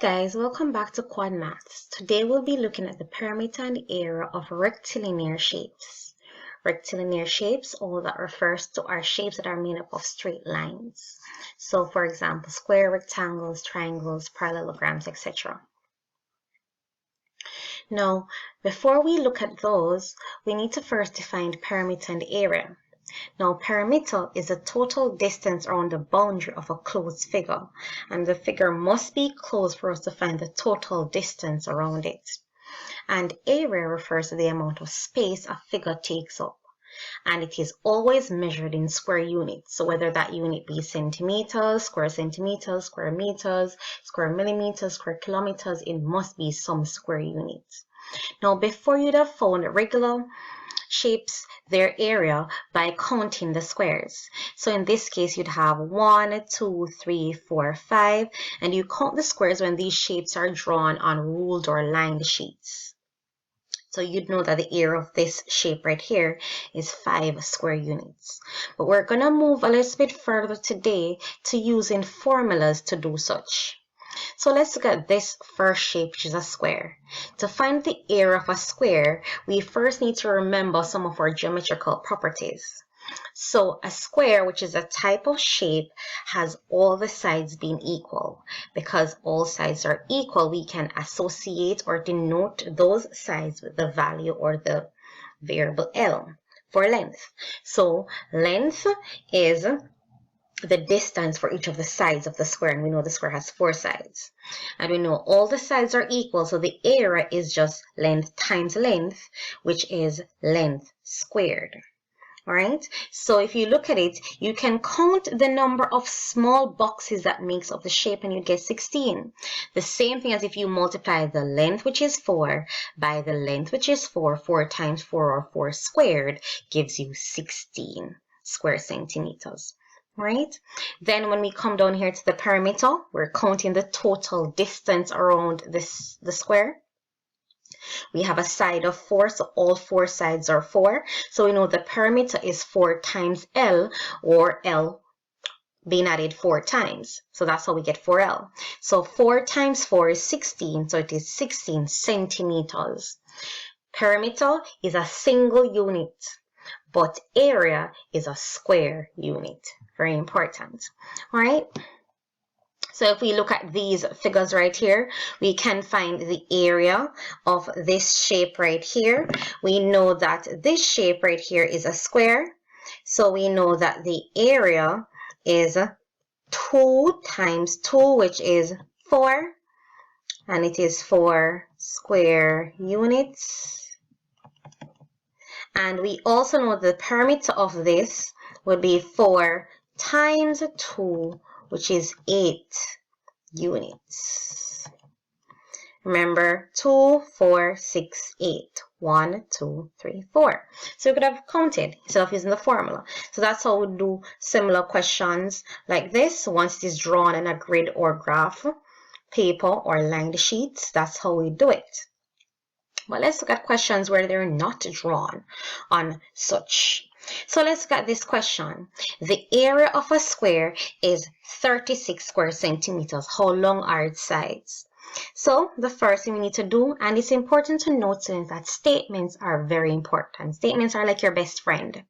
guys, welcome back to Quad Maths. Today we'll be looking at the perimeter and area of rectilinear shapes. Rectilinear shapes, all that refers to are shapes that are made up of straight lines. So for example, square, rectangles, triangles, parallelograms, etc. Now, before we look at those, we need to first define perimeter and area. Now, perimeter is the total distance around the boundary of a closed figure, and the figure must be closed for us to find the total distance around it. And area refers to the amount of space a figure takes up, and it is always measured in square units. So whether that unit be centimeters, square meters, square millimeters, square kilometers, it must be some square units. Now, before you'd have found regular shapes their area by counting the squares. So in this case, you'd have 1, 2, 3, 4, 5, and you count the squares when these shapes are drawn on ruled or lined sheets. So you'd know that the area of this shape right here is 5 square units. But we're going to move a little bit further today to using formulas to do such. So let's look at this first shape, which is a square. To find the area of a square, we first need to remember some of our geometrical properties. So a square, which is a type of shape, has all the sides being equal. Because all sides are equal, we can associate or denote those sides with the value or the variable L for length. So length is the distance for each of the sides of the square, and we know the square has 4 sides, and we know all the sides are equal, so the area is just length times length, which is length squared. All right, so if you look at it, you can count the number of small boxes that makes up the shape and you get 16. The same thing as if you multiply the length, which is 4, by the length, which is 4. 4 times 4, or 4 squared, gives you 16 square centimeters. Right? Then when we come down here to the perimeter, we're counting the total distance around the square. We have a side of 4, so all 4 sides are 4. So we know the perimeter is 4 times L, or L being added 4 times. So that's how we get 4L. So 4 times 4 is 16, so it is 16 centimeters. Perimeter is a single unit, but area is a square unit. Very important. All right. So if we look at these figures right here, we can find the area of this shape right here. We know that this shape right here is a square. So we know that the area is 2 times 2, which is 4. And it is 4 square units. And we also know the perimeter of this would be 4 times 2, which is 8 units. Remember, 2, 4, 6, 8. 1, 2, 3, 4. So you could have counted instead of using the formula. So that's how we do similar questions like this. Once it is drawn in a grid or graph paper or lined sheets, that's how we do it. But let's look at questions where they're not drawn on such. So let's look at this question. The area of a square is 36 square centimeters. How long are its sides? So the first thing we need to do, and it's important to note that statements are very important. Statements are like your best friend.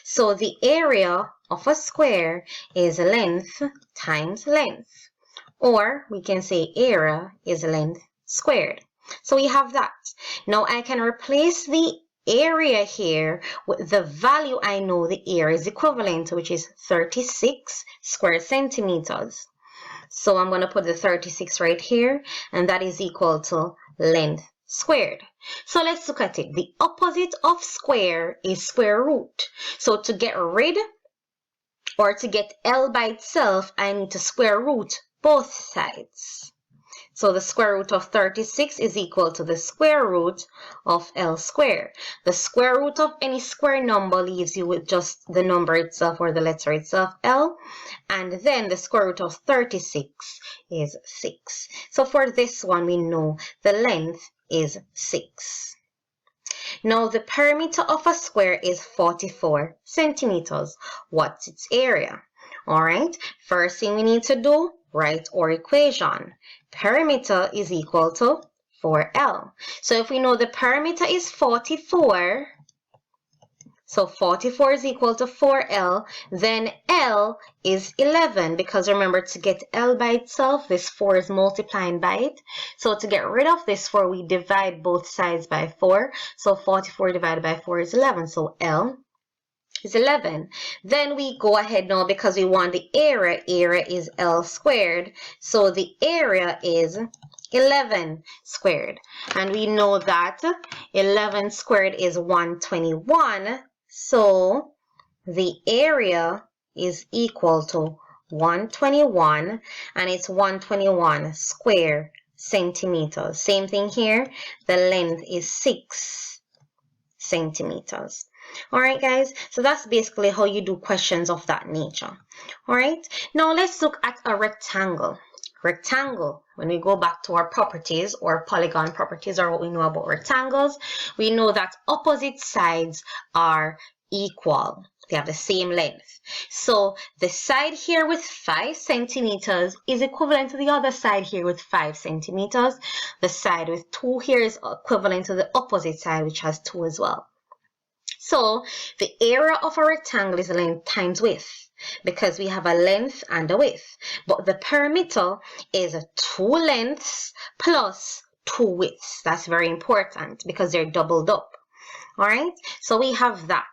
So the area of a square is length times length. Or we can say area is length squared. So we have that. Now I can replace the area here with the value I know the area is equivalent to, which is 36 square centimeters. So I'm going to put the 36 right here, and that is equal to length squared. So let's look at it. The opposite of square is square root. So to get rid or to get L by itself, I need to square root both sides. So the square root of 36 is equal to the square root of L squared. The square root of any square number leaves you with just the number itself or the letter itself, L. And then the square root of 36 is 6. So for this one, we know the length is 6. Now the perimeter of a square is 44 centimeters. What's its area? All right, first thing we need to do, write our equation. Perimeter is equal to 4L. So if we know the perimeter is 44, so 44 is equal to 4L, then L is 11, because remember, to get L by itself, this 4 is multiplying by it. So to get rid of this 4, we divide both sides by 4. So 44 divided by 4 is 11, so L is 11. Then we go ahead now, because we want the area. Area is L squared. So the area is 11 squared. And we know that 11 squared is 121. So the area is equal to 121, and it's 121 square centimeters. Same thing here. The length is 6 centimeters. All right, guys, so that's basically how you do questions of that nature. All right, now let's look at a rectangle. Rectangle, when we go back to our properties or polygon properties, or what we know about rectangles, we know that opposite sides are equal. They have the same length. So the side here with 5 centimeters is equivalent to the other side here with 5 centimeters. The side with 2 here is equivalent to the opposite side, which has 2 as well. So the area of a rectangle is length times width, because we have a length and a width. But the perimeter is 2 lengths plus 2 widths. That's very important because they're doubled up. All right, so we have that.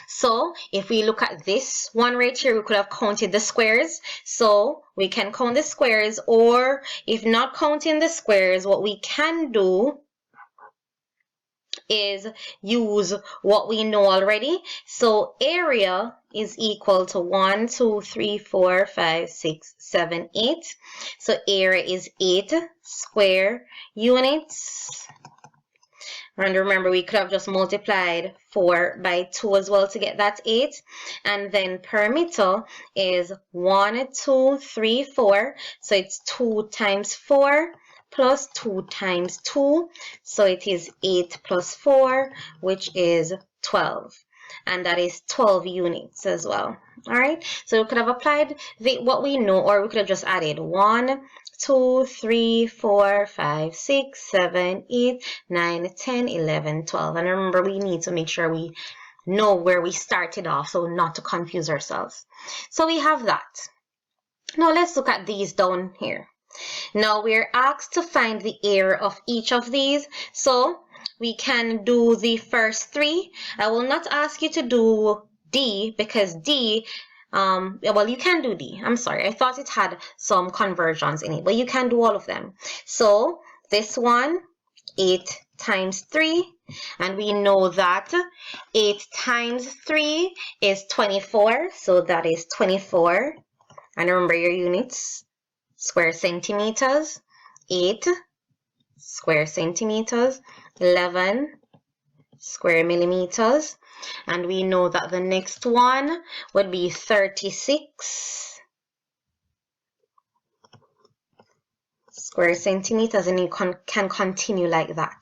So if we look at this one right here, we could have counted the squares. So we can count the squares, or if not counting the squares, what we can do is use what we know already. So area is equal to 1, 2, 3, 4, 5, 6, 7, 8. So area is 8 square units. And remember, we could have just multiplied 4 by 2 as well to get that 8. And then perimeter is 1, 2, 3, 4. So it's 2 times 4 plus 2 times 2. So it is 8 plus 4, which is 12. And that is 12 units as well. All right. So we could have applied what we know, or we could have just added 1, 2, 3, 4, 5, 6, 7, 8, 9, 10, 11, 12. And remember, we need to make sure we know where we started off, so not to confuse ourselves. So we have that. Now let's look at these down here. Now we're asked to find the area of each of these. So we can do the first 3. I will not ask you to do D, because D, well, you can do D. I'm sorry, I thought it had some conversions in it, but you can do all of them. So this one, 8 times 3, and we know that 8 times 3 is 24, so that is 24. And remember your units, square centimeters, 8 square centimeters, 11 square millimeters. And we know that the next one would be 36 square centimeters, and you can continue like that.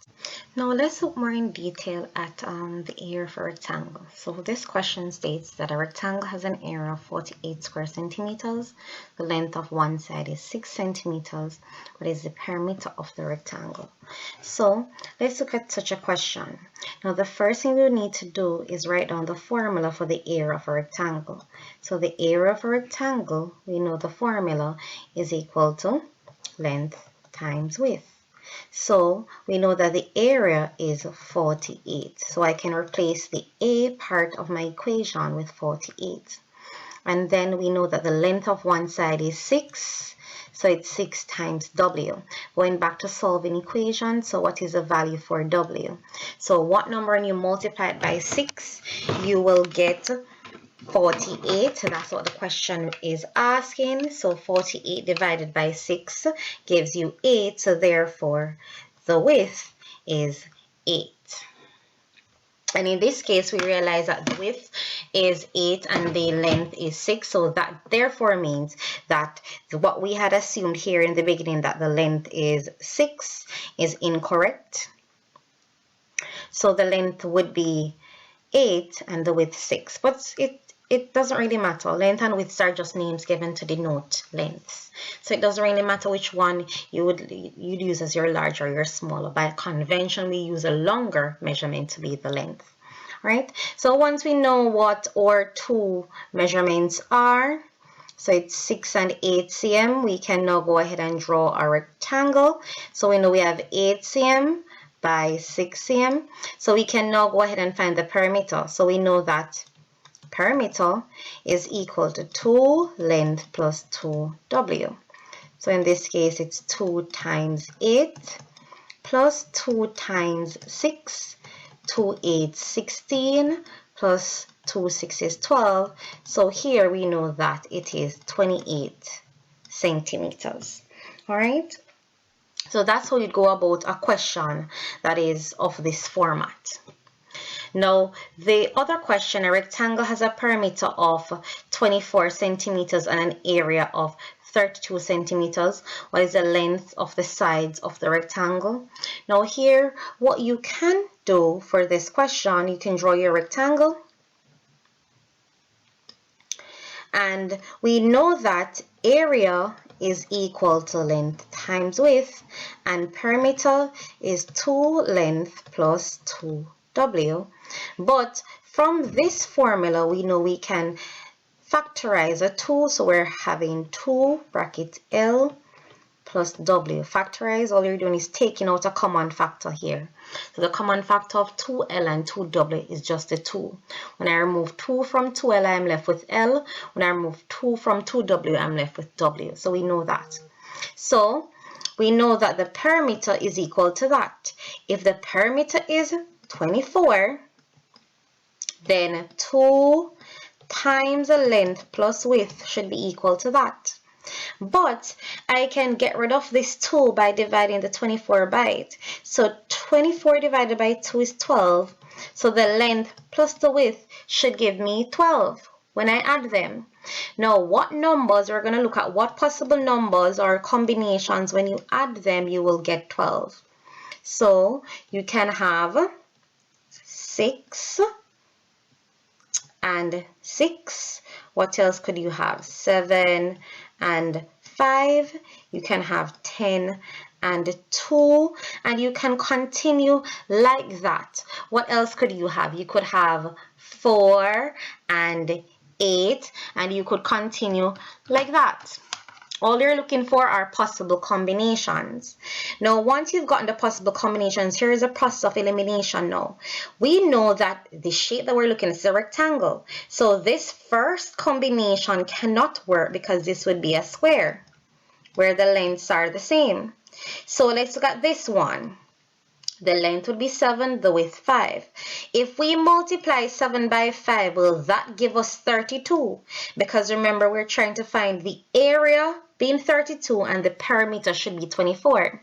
Now let's look more in detail at the area of a rectangle. So this question states that a rectangle has an area of 48 square centimeters. The length of one side is 6 centimeters. What is the perimeter of the rectangle? So let's look at such a question. Now the first thing we need to do is write down the formula for the area of a rectangle. So the area of a rectangle, we know the formula is equal to length times width. So we know that the area is 48. So I can replace the A part of my equation with 48. And then we know that the length of one side is 6. So it's 6 times W. Going back to solving equations, so what is the value for W? So what number, and you multiply it by 6, you will get 48. So that's what the question is asking. So 48 divided by 6 gives you 8. So therefore, the width is 8. And in this case, we realize that the width is 8 and the length is 6. So that therefore means that what we had assumed here in the beginning, that the length is 6, is incorrect. So the length would be 8 and the width 6. But it doesn't really matter. Length and width are just names given to denote lengths. So it doesn't really matter which one you'd use as your large or your smaller. By convention, we use a longer measurement to be the length. Right? So once we know what our two measurements are, so it's 6 and 8 cm, we can now go ahead and draw a rectangle. So we know we have 8 cm by 6 cm. So we can now go ahead and find the perimeter. So we know that perimeter is equal to 2 length plus 2w. So in this case, it's 2 times 8 plus 2 times 6. 2 8 16 plus 2 6 is 12. So here we know that it is 28 centimeters. All right. So that's how you go about a question that is of this format. Now, the other question, a rectangle has a perimeter of 24 centimeters and an area of 32 centimeters. What is the length of the sides of the rectangle? Now here, what you can do for this question, you can draw your rectangle. And we know that area is equal to length times width, and perimeter is 2 length plus 2w. But from this formula, we know we can factorize a 2, so we're having 2 bracket L plus W. Factorize, all you're doing is taking out a common factor here. So the common factor of 2L and 2W is just a 2. When I remove 2 from 2L, I'm left with L. When I remove 2 from 2W, I'm left with W. So we know that. So we know that the perimeter is equal to that. If the perimeter is 24, then 2 times the length plus width should be equal to that. But I can get rid of this 2 by dividing the 24 by it. So 24 divided by 2 is 12. So the length plus the width should give me 12 when I add them. Now, what numbers, we're going to look at what possible numbers or combinations, when you add them, you will get 12. So you can have 6 and 6. What else could you have? 7 and 5. You can have 10 and 2, and you can continue like that. What else could you have? You could have 4 and 8, and you could continue like that. All you're looking for are possible combinations. Now, once you've gotten the possible combinations, here is a process of elimination now. We know that the shape that we're looking at is a rectangle. So this first combination cannot work because this would be a square where the lengths are the same. So let's look at this one. The length would be 7, the width 5. If we multiply 7 by 5, will that give us 32? Because remember, we're trying to find the area being 32 and the perimeter should be 24.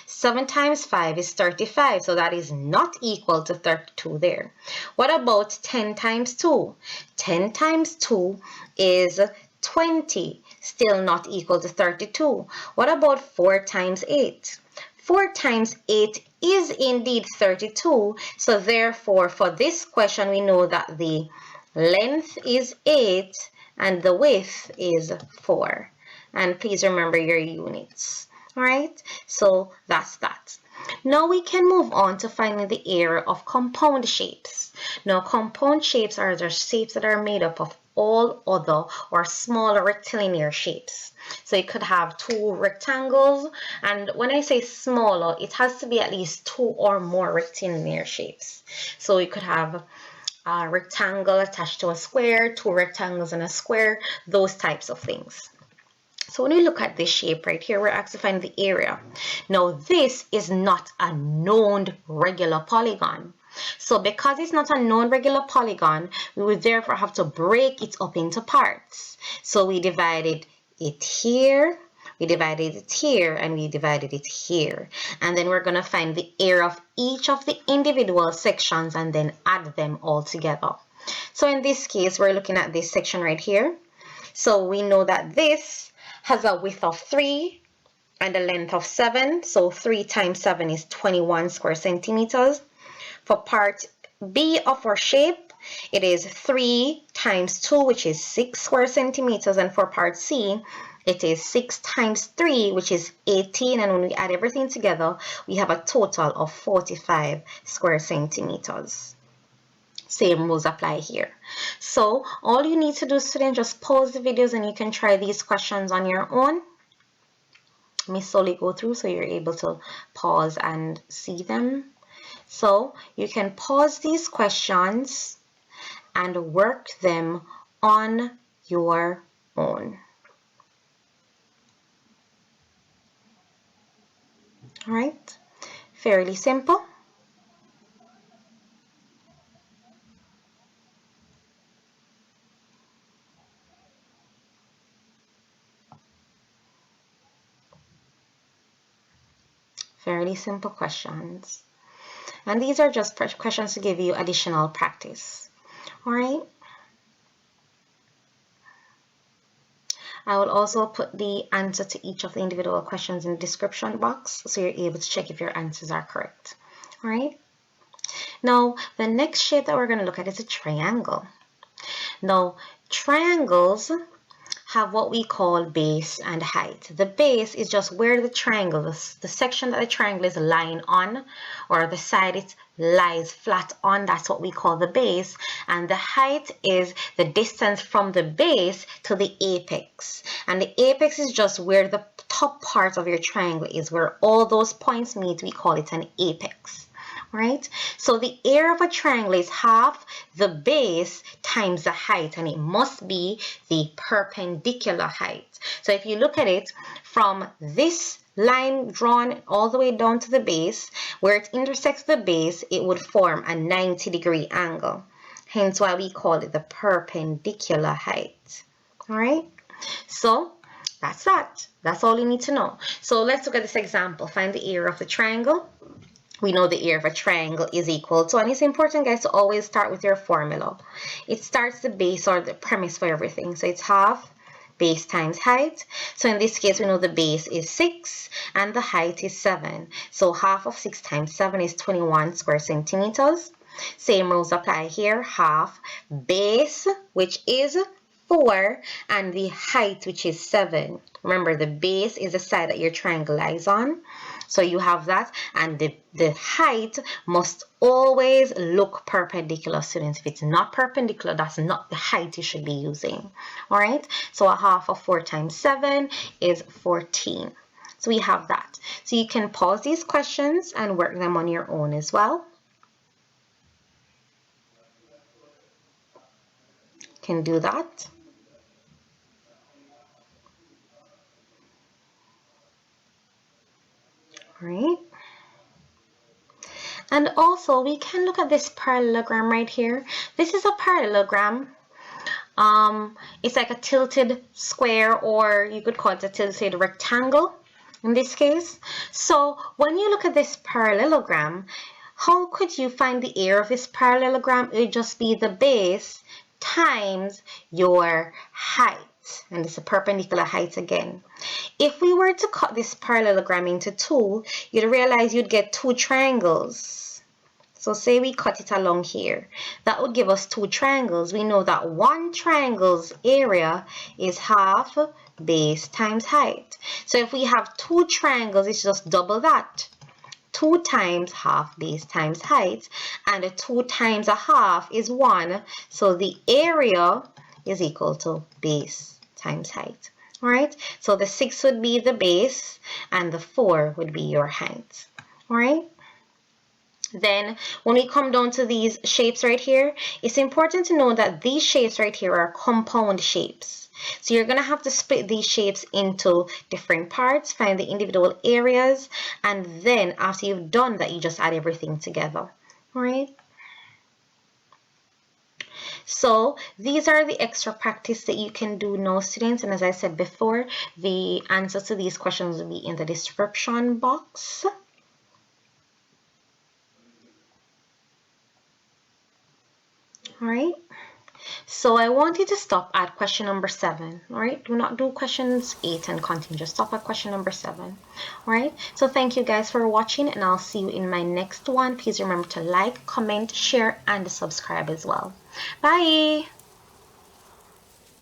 7 times 5 is 35, so that is not equal to 32 there. What about 10 times 2? 10 times 2 is 20, still not equal to 32. What about 4 times 8? 4 times 8 is indeed 32. So therefore, for this question, we know that the length is 8 and the width is 4. And please remember your units. All right, so that's that. Now we can move on to finding the area of compound shapes. Now, compound shapes are the shapes that are made up of all other or smaller rectilinear shapes. So you could have 2 rectangles, and when I say smaller, it has to be at least 2 or more rectilinear shapes. So you could have a rectangle attached to a square, 2 rectangles and a square, those types of things. So when we look at this shape right here, we're asked to find the area. Now, this is not a known regular polygon. So because it's not a known regular polygon, we would therefore have to break it up into parts. So we divided it here, we divided it here, and we divided it here. And then we're going to find the area of each of the individual sections and then add them all together. So in this case, we're looking at this section right here. So we know that this has a width of 3 and a length of 7. So 3 times 7 is 21 square centimeters. For part B of our shape, it is 3 times 2, which is 6 square centimeters, and for part C, it is 6 times 3, which is 18, and when we add everything together, we have a total of 45 square centimeters. Same rules apply here. So all you need to do, students, just pause the videos and you can try these questions on your own. Let me slowly go through so you're able to pause and see them. So you can pause these questions and work them on your own. All right, fairly simple. Fairly simple questions. And these are just questions to give you additional practice. All right. I will also put the answer to each of the individual questions in the description box so you're able to check if your answers are correct. All right. Now, the next shape that we're going to look at is a triangle. Now, triangles have what we call base and height. The base is just where the triangle, the section that the triangle is lying on, or the side it lies flat on, that's what we call the base. And the height is the distance from the base to the apex. And the apex is just where the top part of your triangle is, where all those points meet. We call it an apex. Right? So the area of a triangle is half the base times the height, and it must be the perpendicular height. So if you look at it from this line drawn all the way down to the base, where it intersects the base, it would form a 90-degree angle. Hence why we call it the perpendicular height. All right? So that's that. That's all you need to know. So let's look at this example. Find the area of the triangle. We know the area of a triangle is equal to, and it's important, guys, to always start with your formula. It starts the base or the premise for everything. So it's half base times height. So in this case, we know the base is 6 and the height is 7. So half of 6 times 7 is 21 square centimeters. Same rules apply here. Half base, which is 4, and the height, which is 7. Remember, the base is the side that your triangle lies on. So you have that, and the height must always look perpendicular, students. If it's not perpendicular, that's not the height you should be using. All right, so a half of 4 times 7 is 14. So we have that. So you can pause these questions and work them on your own as well. You can do that. Right? And also we can look at this parallelogram right here. This is a parallelogram. It's like a tilted square, or you could call it a tilted rectangle in this case. So when you look at this parallelogram, how could you find the area of this parallelogram? It would just be the base times your height. And it's a perpendicular height again. If we were to cut this parallelogram into 2, you'd realize you'd get 2 triangles. So say we cut it along here. That would give us 2 triangles. We know that one triangle's area is half base times height. So if we have 2 triangles, it's just double that. 2 times half base times height, and a 2 times a half is 1. So the area is equal to base times height. All right, so the 6 would be the base and the 4 would be your height. All right, then when we come down to these shapes right here, it's important to know that these shapes right here are compound shapes. So you're going to have to split these shapes into different parts, find the individual areas, and then after you've done that, you just add everything together. All right. So these are the extra practice that you can do now, students. And as I said before, the answers to these questions will be in the description box. All right. So I want you to stop at question number 7. All right. Do not do questions 8 and continue. Just stop at question number 7. All right. So thank you guys for watching, and I'll see you in my next one. Please remember to like, comment, share, and subscribe as well. Bye.